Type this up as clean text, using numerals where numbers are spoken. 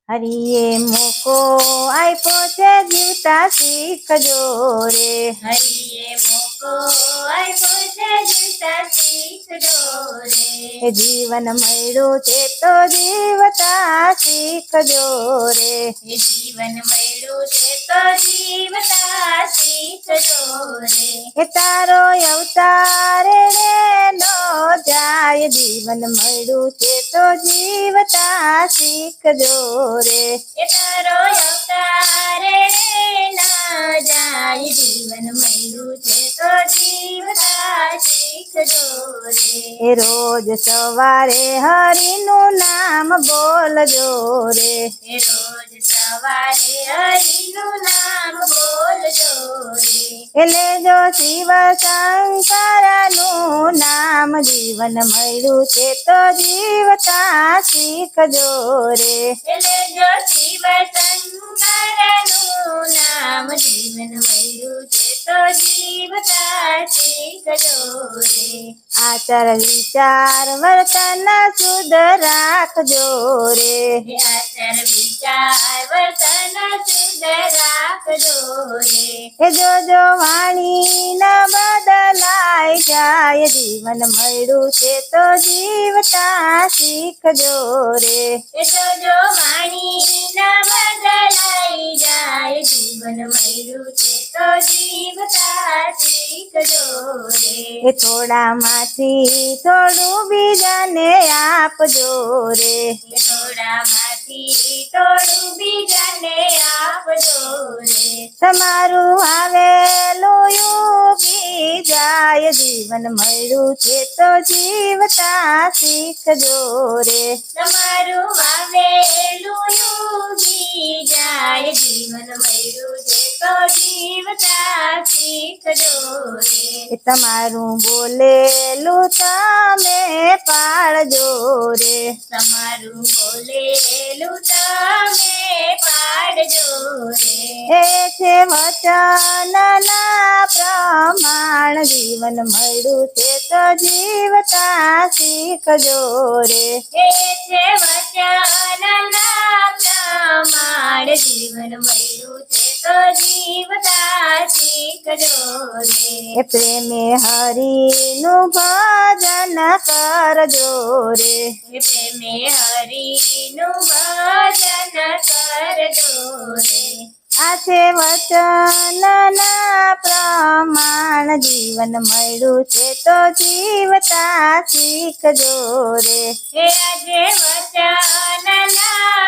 હરિએ મોકો આપ્યો છે જીવતા શીખજો રે. હરિએ મોકો આપ્યો છે જીવતા શીખજો રે. જીવન મળ્યું છે તો જીવતા શીખજો રે. જીવન મળ્યું છે તો જીવતા શીખજો રે. તારો અવતાર રે નો જાય, જીવન મળ્યું છે તો જીવતા શીખજો રે. તારો અવતાર રે ના જાય, જીવન મળ્યું છે તો જીવતા શીખજો રે. રોજ સવારે હરિનું નામ બોલજો રે. રોજ સવારે હરિનું નામ બોલજો રે. લેજો શિવ શંકરનું નામ, જીવન મળ્યું છે તો જીવતા શીખજો રે. લેજો શિવ શંકરનું નામ, જીવન મળ્યું છે તો જીવતા શીખજો રે. આચાર વિચાર વર્તન શુદ્ધ રાખજો રે. આચાર વિચાર વર્તન શુદ્ધ રાખજો રે. જોજો વાણી ન બદલાઈ જાય, જીવન મળ્યું છે તો જીવતા શીખજો રે. જોજો વાણી ન બદલાઈ જાય, જીવન મળ્યું છે તો જીવતા શીખજો રે. થોડામાંથી થોડું બીજાને આપજો રે. થોડામાંથી થોડું બીજાને આપજો રે. તમારું આવેલું ઉગી જાય, જીવન મળ્યું છે તો જીવતા શીખજો રે. તમારું આવેલું ઉગી જાય, જીવન મળ્યું છે તો જીવતા શીખજો રે. તમારું બોલેલું તમે પાળજો રે. તમારું બોલેલું તમે પાડજો રે. એ છે વચનના પ્રમાણ, જીવન મળ્યું છે તો જીવતા શીખજો રે. એ છે વચનના પ્રમાણ, જીવન મળ્યું છે તો જીવતા શીખજો રે. પ્રેમે હરિનું ભજન કરજો રે. પ્રેમે હરિનું ભજન કરજો રે. આ છે વચનના પ્રમાણ, જીવન મળ્યું છે તો જીવતા શીખજો રે. આજે વચનના